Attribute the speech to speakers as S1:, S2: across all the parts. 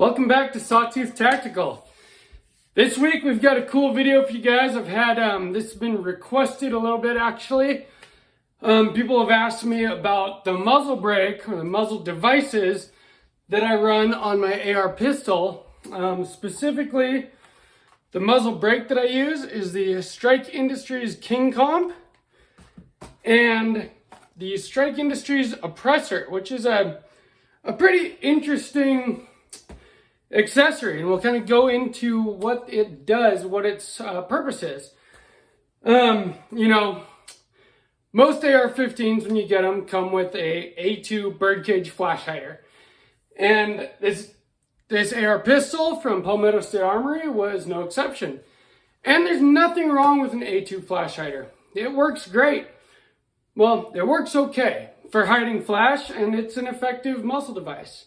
S1: Welcome back to Sawtooth Tactical. This week we've got a cool video for you guys. I've had, this has been requested a little bit actually. People have asked me about the muzzle brake or the muzzle devices that I run on my AR pistol. Specifically, the muzzle brake that I use is the Strike Industries King Comp and the Strike Industries Oppressor, which is a pretty interesting accessory, and we'll kind of go into what it does, what its purpose is. Most AR-15s when you get them come with a A2 birdcage flash hider, and this AR pistol from Palmetto State Armory was no exception. And there's nothing wrong with an A2 flash hider. It works great. Well, it works okay for hiding flash, and it's an effective muzzle device.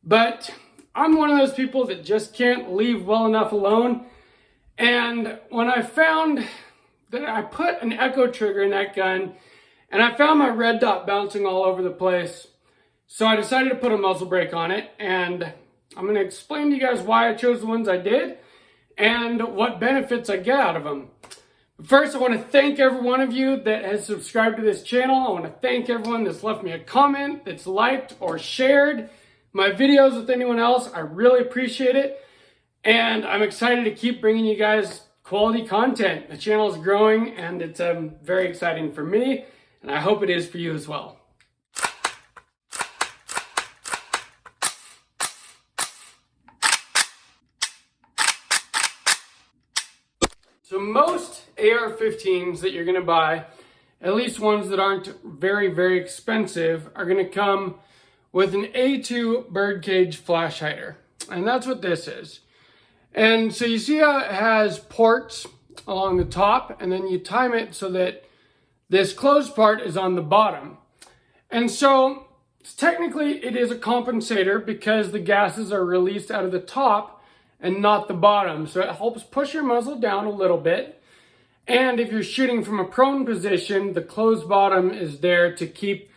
S1: But I'm one of those people that just can't leave well enough alone. And when I found that I put an echo trigger in that gun, and I found my red dot bouncing all over the place, so I decided to put a muzzle brake on it, and I'm going to explain to you guys why I chose the ones I did and what benefits I get out of them. But first, I want to thank every one of you that has subscribed to this channel. I want to thank everyone that's left me a comment, that's liked or shared my videos with anyone else. I really appreciate it, and I'm excited to keep bringing you guys quality content. The channel is growing, and it's very exciting for me, and I hope it is for you as well. So most AR-15s that you're going to buy, at least ones that aren't very, very expensive, are going to come with an A2 birdcage flash hider. And that's what this is. And so you see how it has ports along the top, and then you time it so that this closed part is on the bottom. And so technically it is a compensator because the gases are released out of the top and not the bottom. So it helps push your muzzle down a little bit. And if you're shooting from a prone position, the closed bottom is there to keep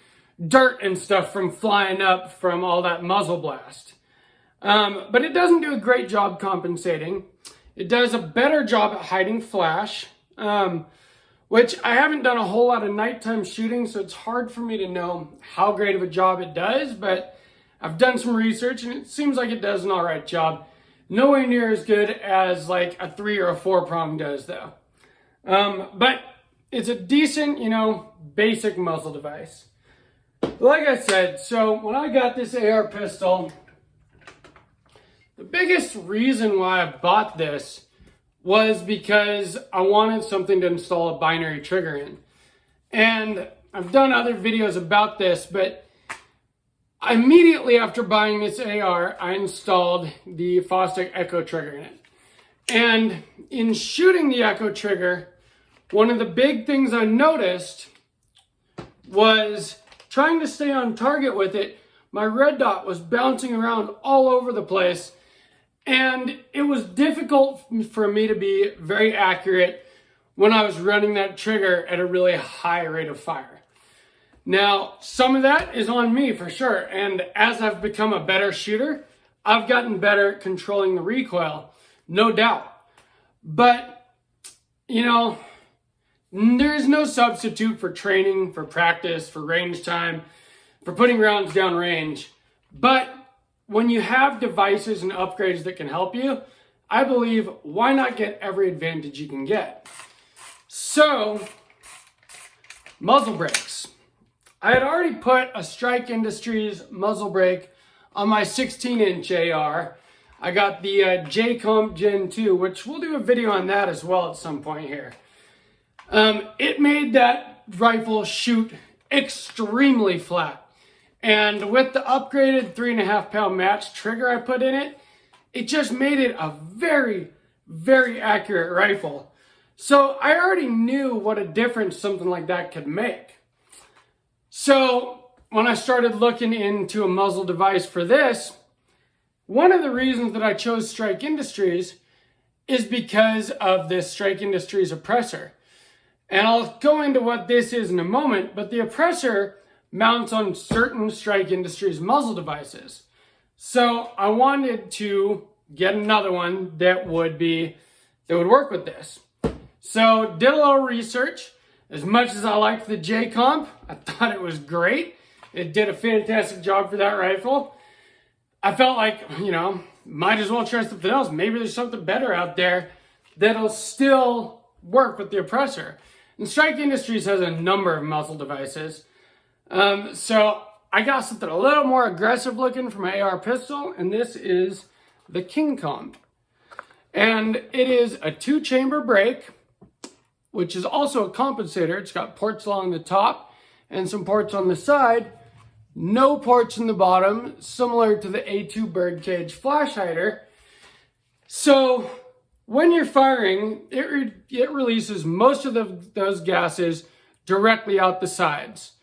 S1: dirt and stuff from flying up from all that muzzle blast. But it doesn't do a great job compensating. It does a better job at hiding flash, which I haven't done a whole lot of nighttime shooting, so it's hard for me to know how great of a job it does, but I've done some research and it seems like it does an all right job. Nowhere near as good as like a 3 or a 4 prong does though. But it's a decent, basic muzzle device. Like I said, so when I got this AR pistol, the biggest reason why I bought this was because I wanted something to install a binary trigger in. And I've done other videos about this, but immediately after buying this AR, I installed the Fostic Echo trigger in it. And in shooting the Echo trigger, one of the big things I noticed was trying to stay on target with it. My red dot was bouncing around all over the place, and it was difficult for me to be very accurate when I was running that trigger at a really high rate of fire. Now, some of that is on me for sure, and as I've become a better shooter, I've gotten better at controlling the recoil, no doubt. But, there's no substitute for training, for practice, for range time, for putting rounds down range. But when you have devices and upgrades that can help you, I believe why not get every advantage you can get? So, muzzle brakes. I had already put a Strike Industries muzzle brake on my 16-inch AR. I got the J-Comp Gen 2, which we'll do a video on that as well at some point here. It made that rifle shoot extremely flat. And with the upgraded 3.5 pound match trigger I put in it, it just made it a very, very accurate rifle. So I already knew what a difference something like that could make. So when I started looking into a muzzle device for this, one of the reasons that I chose Strike Industries is because of this Strike Industries Oppressor. And I'll go into what this is in a moment, but the Oppressor mounts on certain Strike Industries muzzle devices. So I wanted to get another one that would work with this. So did a little research. As much as I liked the J-Comp, I thought it was great. It did a fantastic job for that rifle. I felt like, might as well try something else. Maybe there's something better out there that'll still work with the Oppressor. And Strike Industries has a number of muzzle devices. So I got something a little more aggressive looking for my AR pistol, and this is the King Comp. And it is a 2-chamber break, which is also a compensator. It's got ports along the top and some ports on the side. No ports in the bottom, similar to the A2 birdcage flash hider. So when you're firing, it releases most of those gases directly out the sides.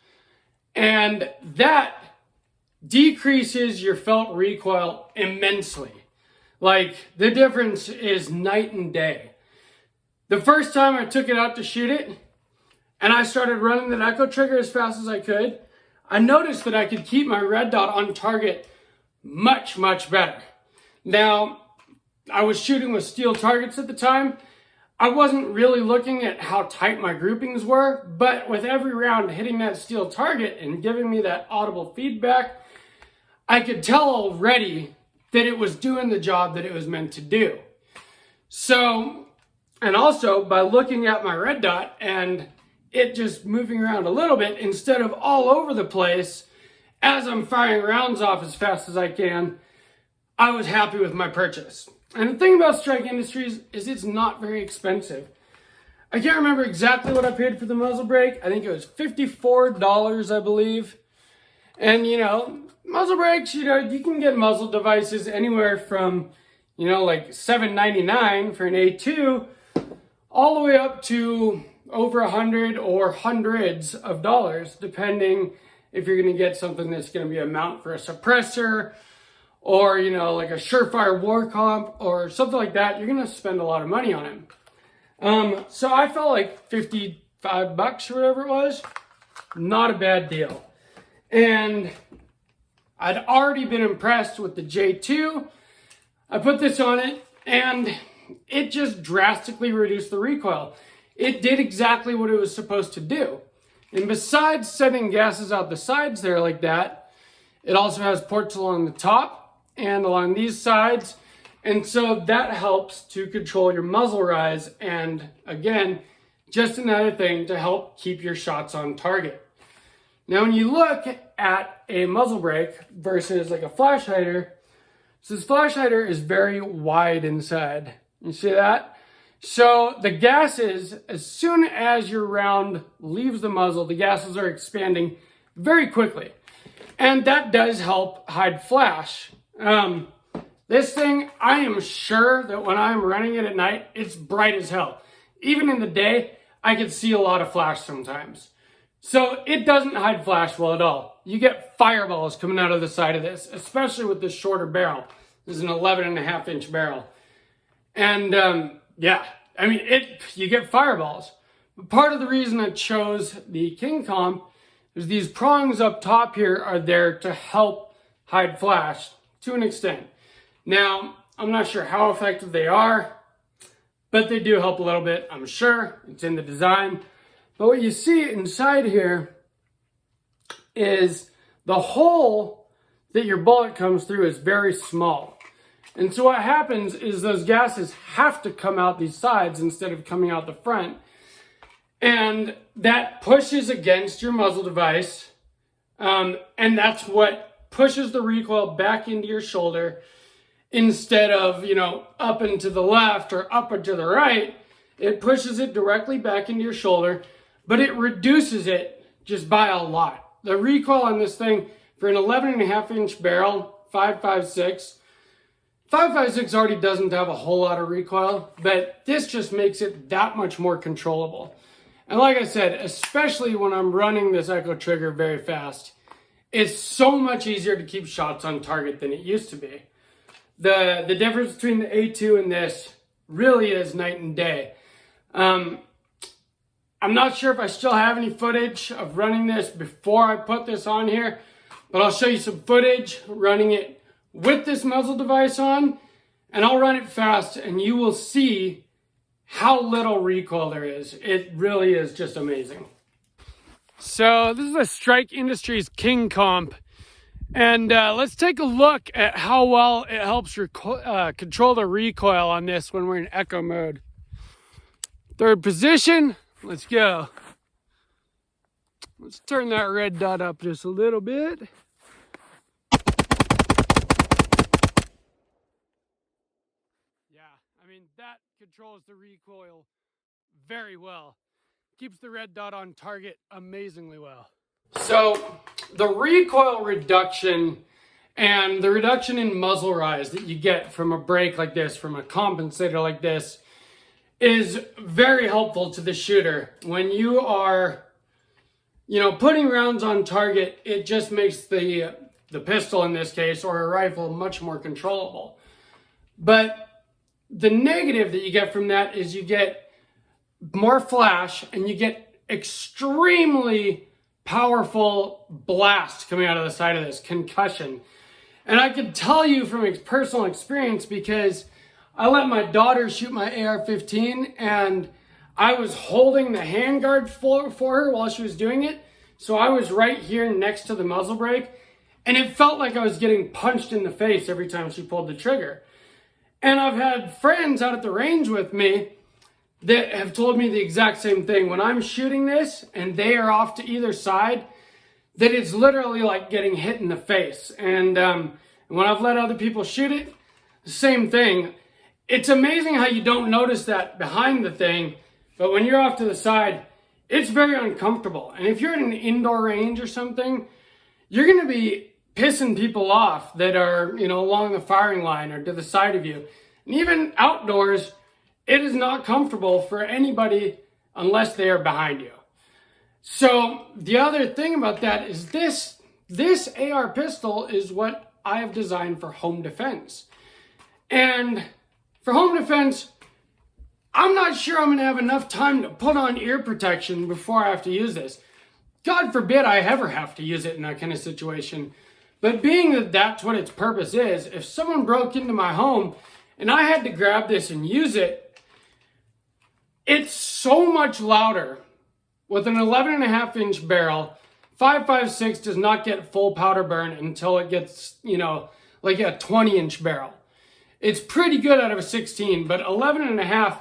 S1: And that decreases your felt recoil immensely. Like, the difference is night and day. The first time I took it out to shoot it, and I started running the echo trigger as fast as I could, I noticed that I could keep my red dot on target much, much better. Now, I was shooting with steel targets at the time. I wasn't really looking at how tight my groupings were, but with every round hitting that steel target and giving me that audible feedback, I could tell already that it was doing the job that it was meant to do. So, and also by looking at my red dot and it just moving around a little bit instead of all over the place as I'm firing rounds off as fast as I can, I was happy with my purchase. And the thing about Strike Industries is it's not very expensive. I can't remember exactly what I paid for the muzzle brake. I think it was $54, I believe. And muzzle brakes, you can get muzzle devices anywhere from, like $7.99 for an A2 all the way up to over $100 or hundreds of dollars, depending if you're going to get something that's going to be a mount for a suppressor or, like a Surefire War Comp or something like that. You're going to spend a lot of money on it. So I felt like $55 or whatever it was, not a bad deal. And I'd already been impressed with the J2. I put this on it and it just drastically reduced the recoil. It did exactly what it was supposed to do. And besides sending gases out the sides there like that, it also has ports along the top and along these sides. And so that helps to control your muzzle rise. And again, just another thing to help keep your shots on target. Now, when you look at a muzzle brake versus like a flash hider, so this flash hider is very wide inside. You see that? So the gases, as soon as your round leaves the muzzle, the gases are expanding very quickly. And that does help hide flash. This thing, I am sure that when I'm running it at night, it's bright as hell. Even in the day, I can see a lot of flash sometimes. So it doesn't hide flash well at all. You get fireballs coming out of the side of this, especially with this shorter barrel. This is an 11.5-inch barrel. And you get fireballs. But part of the reason I chose the King Comp is these prongs up top here are there to help hide flash to an extent. Now, I'm not sure how effective they are, but they do help a little bit, I'm sure. It's in the design. But what you see inside here is the hole that your bullet comes through is very small. And so what happens is those gases have to come out these sides instead of coming out the front. And that pushes against your muzzle device. And that's what pushes the recoil back into your shoulder instead of, up and to the left or up and to the right. It pushes it directly back into your shoulder, but it reduces it just by a lot. The recoil on this thing for an 11.5-inch barrel, 5.56, 5.56 already doesn't have a whole lot of recoil, but this just makes it that much more controllable. And like I said, especially when I'm running this echo trigger very fast, it's so much easier to keep shots on target than it used to be. The difference between the A2 and this really is night and day. I'm not sure if I still have any footage of running this before I put this on here, but I'll show you some footage running it with this muzzle device on, and I'll run it fast and you will see how little recoil there is. It really is just amazing. So this is a Strike Industries King Comp, and let's take a look at how well it helps control the recoil on this when we're in echo mode. Third position, let's go. Let's turn that red dot up just a little bit. Yeah, I mean, that controls the recoil very well. Keeps the red dot on target amazingly well. So the recoil reduction and the reduction in muzzle rise that you get from a brake like this, from a compensator like this, is very helpful to the shooter. When you are, putting rounds on target, it just makes the pistol in this case, or a rifle, much more controllable. But the negative that you get from that is you get more flash and you get extremely powerful blast coming out of the side of this, concussion. And I can tell you from personal experience, because I let my daughter shoot my AR-15 and I was holding the handguard for her while she was doing it. So I was right here next to the muzzle brake, and it felt like I was getting punched in the face every time she pulled the trigger. And I've had friends out at the range with me that have told me the exact same thing. When I'm shooting this and they are off to either side, that it's literally like getting hit in the face. And when I've let other people shoot it, the same thing. It's amazing how you don't notice that behind the thing, but when you're off to the side, it's very uncomfortable. And if you're in an indoor range or something, you're gonna be pissing people off that are, along the firing line or to the side of you. And even outdoors, it is not comfortable for anybody unless they are behind you. So the other thing about that is this AR pistol is what I have designed for home defense. And for home defense, I'm not sure I'm gonna have enough time to put on ear protection before I have to use this. God forbid I ever have to use it in that kind of situation. But being that that's what its purpose is, if someone broke into my home and I had to grab this and use it, it's so much louder. With an 11.5-inch barrel, 5.56 does not get full powder burn until it gets, like a 20-inch barrel. It's pretty good out of a 16, but 11.5,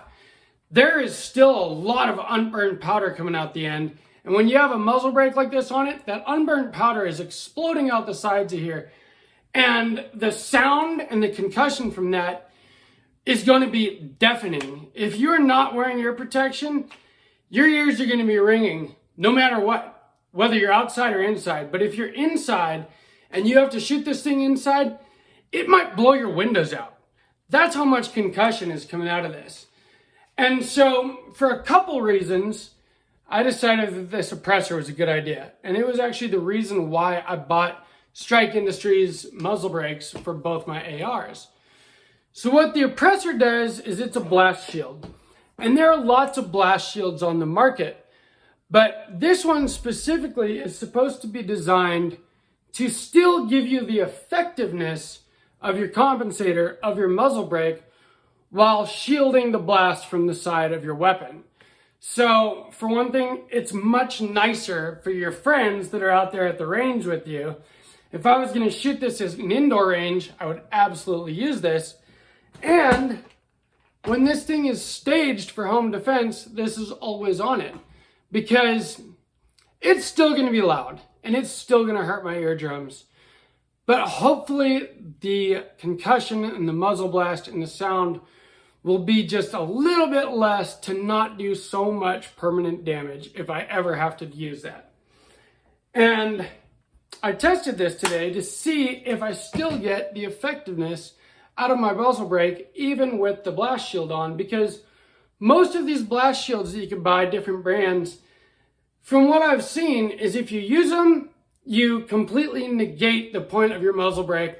S1: there is still a lot of unburned powder coming out the end. And when you have a muzzle brake like this on it, that unburned powder is exploding out the sides of here. And the sound and the concussion from that is going to be deafening. If you're not wearing ear protection, your ears are going to be ringing no matter what, whether you're outside or inside. But if you're inside and you have to shoot this thing inside, it might blow your windows out. That's how much concussion is coming out of this. And so for a couple reasons, I decided that this oppressor was a good idea. And it was actually the reason why I bought Strike Industries muzzle brakes for both my ARs. So what the oppressor does is it's a blast shield. And there are lots of blast shields on the market. But this one specifically is supposed to be designed to still give you the effectiveness of your compensator, of your muzzle brake, while shielding the blast from the side of your weapon. So for one thing, it's much nicer for your friends that are out there at the range with you. If I was going to shoot this as an indoor range, I would absolutely use this. And when this thing is staged for home defense, this is always on it, because it's still going to be loud and it's still going to hurt my eardrums. But hopefully the concussion and the muzzle blast and the sound will be just a little bit less to not do so much permanent damage if I ever have to use that. And I tested this today to see if I still get the effectiveness out of my muzzle brake even with the blast shield on, because most of these blast shields that you can buy, different brands, from what I've seen, is if you use them, you completely negate the point of your muzzle brake,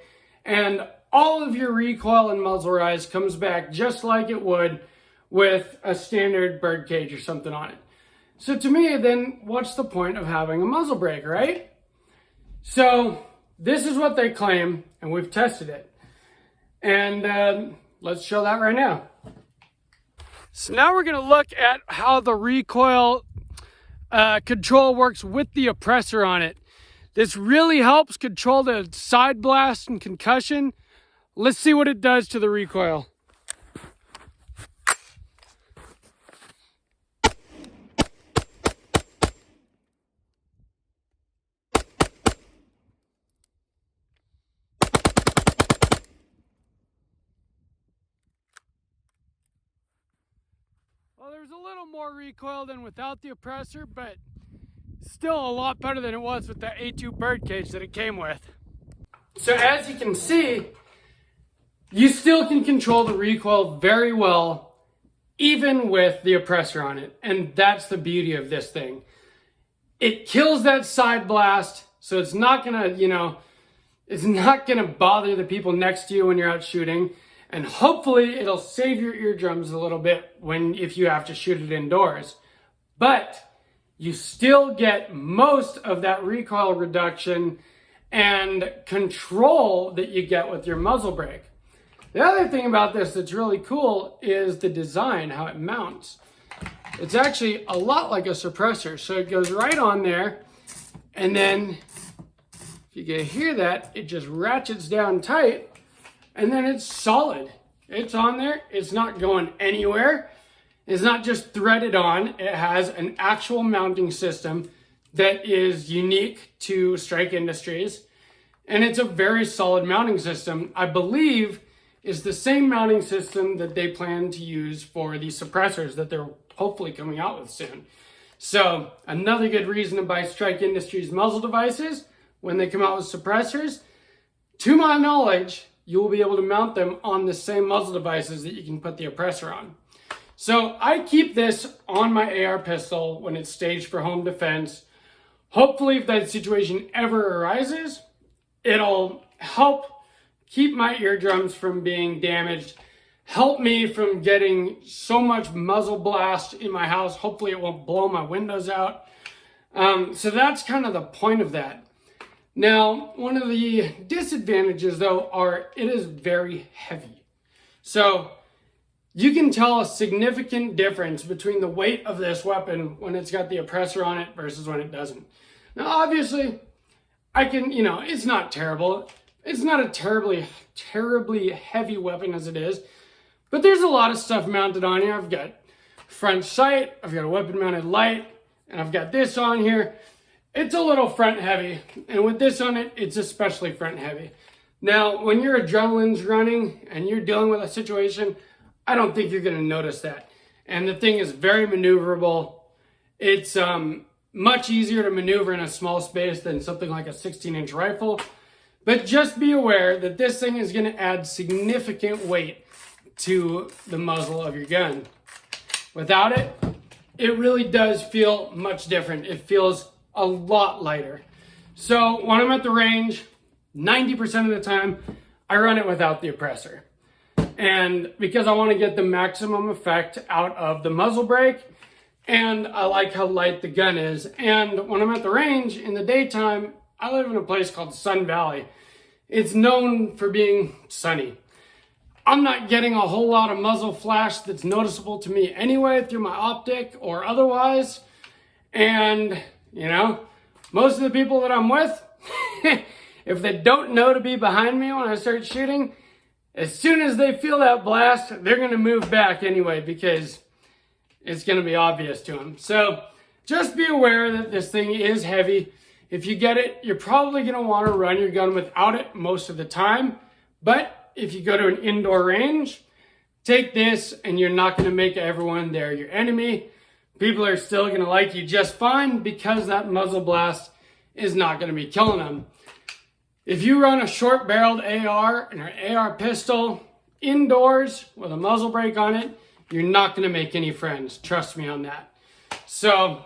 S1: and all of your recoil and muzzle rise comes back just like it would with a standard bird cage or something on it. So to me, then what's the point of having a muzzle brake, right? So this is what they claim. and we've tested it. And let's show that right now. So now we're going to look at how the recoil control works with the oppressor on it. This really helps control the side blast and concussion. Let's see what it does to the recoil. Well, there's a little more recoil than without the oppressor, but still a lot better than it was with the A2 birdcage that it came with. So as you can see, you still can control the recoil very well, even with the oppressor on it. And that's the beauty of this thing. It kills that side blast, so it's not gonna, it's not gonna bother the people next to you when you're out shooting. And hopefully it'll save your eardrums a little bit if you have to shoot it indoors. But you still get most of that recoil reduction and control that you get with your muzzle brake. The other thing about this that's really cool is the design, how it mounts. It's actually a lot like a suppressor. So it goes right on there, and then if you can hear that, it just ratchets down tight. And then it's solid. It's on there. It's not going anywhere. It's not just threaded on. It has an actual mounting system that is unique to Strike Industries. And it's a very solid mounting system. I believe is the same mounting system that they plan to use for the suppressors that they're hopefully coming out with soon. So another good reason to buy Strike Industries muzzle devices when they come out with suppressors. To my knowledge, you will be able to mount them on the same muzzle devices that you can put the oppressor on. So I keep this on my AR pistol when it's staged for home defense. Hopefully, if that situation ever arises, it'll help keep my eardrums from being damaged, help me from getting so much muzzle blast in my house. Hopefully, it won't blow my windows out. So that's kind of the point of that. Now, one of the disadvantages, though, are it is very heavy. So you can tell a significant difference between the weight of this weapon when it's got the oppressor on it versus when it doesn't. Now, obviously, I can, it's not terrible. It's not a terribly heavy weapon as it is, but there's a lot of stuff mounted on here. I've got front sight, I've got a weapon mounted light, and I've got this on here. It's a little front heavy, and with this on it, it's especially front heavy. Now, when your adrenaline's running and you're dealing with a situation, I don't think you're gonna notice that. And the thing is very maneuverable. It's much easier to maneuver in a small space than something like a 16-inch rifle. But just be aware that this thing is gonna add significant weight to the muzzle of your gun. Without it, it really does feel much different. It feels a lot lighter. So when I'm at the range, 90% of the time, I run it without the oppressor. And because I want to get the maximum effect out of the muzzle brake, and I like how light the gun is. And when I'm at the range in the daytime, I live in a place called Sun Valley. It's known for being sunny. I'm not getting a whole lot of muzzle flash that's noticeable to me anyway through my optic or otherwise. And most of the people that I'm with, if they don't know to be behind me when I start shooting, as soon as they feel that blast, they're going to move back anyway because it's going to be obvious to them. So just be aware that this thing is heavy. If you get it, you're probably going to want to run your gun without it most of the time. But if you go to an indoor range, take this and you're not going to make everyone there your enemy. People are still going to like you just fine because that muzzle blast is not going to be killing them. If you run a short-barreled AR and an AR pistol indoors with a muzzle brake on it, you're not going to make any friends. Trust me on that. So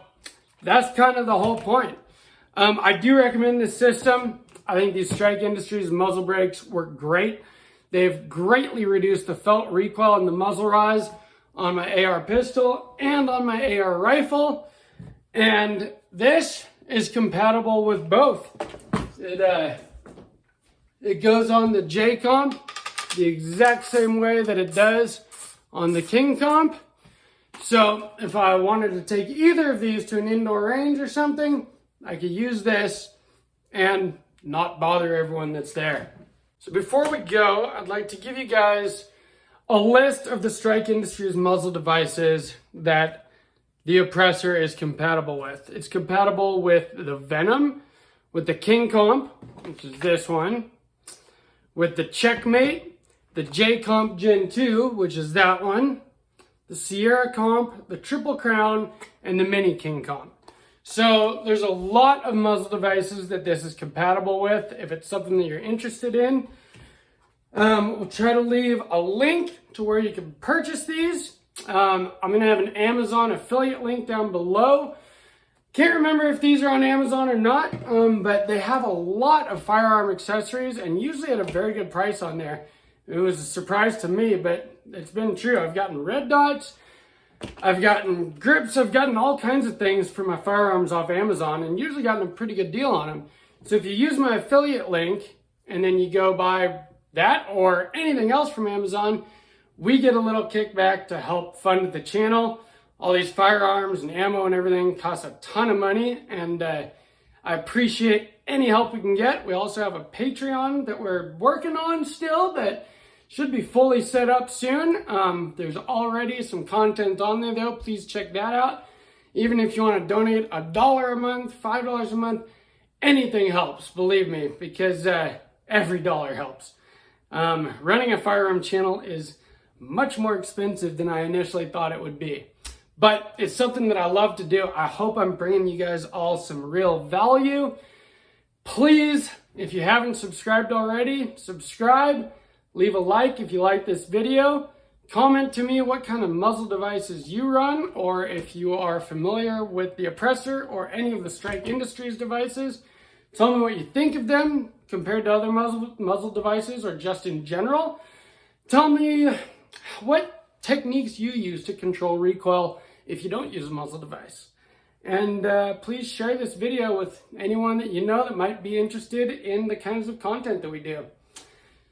S1: that's kind of the whole point. I do recommend this system. I think these Strike Industries muzzle brakes work great. They've greatly reduced the felt recoil and the muzzle rise on my AR pistol and on my AR rifle. And this is compatible with both. It It goes on the J comp the exact same way that it does on the King comp. So if I wanted to take either of these to an indoor range or something, I could use this and not bother everyone that's there. So before we go, I'd like to give you guys a list of the Strike Industries muzzle devices that the Oppressor is compatible with. It's compatible with the Venom, with the King comp, which is this one, with the Checkmate, the J comp Gen 2, which is that one, the Sierra comp, the Triple Crown, and the Mini King comp. So there's a lot of muzzle devices that this is compatible with. If it's something that you're interested in, we'll try to leave a link to where you can purchase these. I'm going to have an Amazon affiliate link down below. Can't remember if these are on Amazon or not, but they have a lot of firearm accessories and usually at a very good price on there. It was a surprise to me, but it's been true. I've gotten red dots, I've gotten grips, I've gotten all kinds of things for my firearms off Amazon and usually gotten a pretty good deal on them. So if you use my affiliate link and then you go buy that or anything else from Amazon, we get a little kickback to help fund the channel. All these firearms and ammo and everything cost a ton of money, and I appreciate any help we can get. We also have a Patreon that we're working on still that should be fully set up soon. There's already some content on there though. Please check that out. Even if you want to donate $1 a month, $5 a month, anything helps, believe me, because every dollar helps. Running a firearm channel is much more expensive than I initially thought it would be. But it's something that I love to do. I hope I'm bringing you guys all some real value. Please, if you haven't subscribed already, subscribe. Leave a like if you like this video. Comment to me what kind of muzzle devices you run, or if you are familiar with the Oppressor or any of the Strike Industries devices. Tell me what you think of them compared to other muzzle devices or just in general. Tell me what techniques you use to control recoil if you don't use a muzzle device. And please share this video with anyone that you know that might be interested in the kinds of content that we do.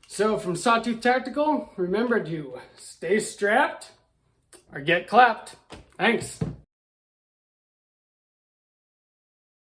S1: So from Sawtooth Tactical, remember to stay strapped or get clapped. Thanks.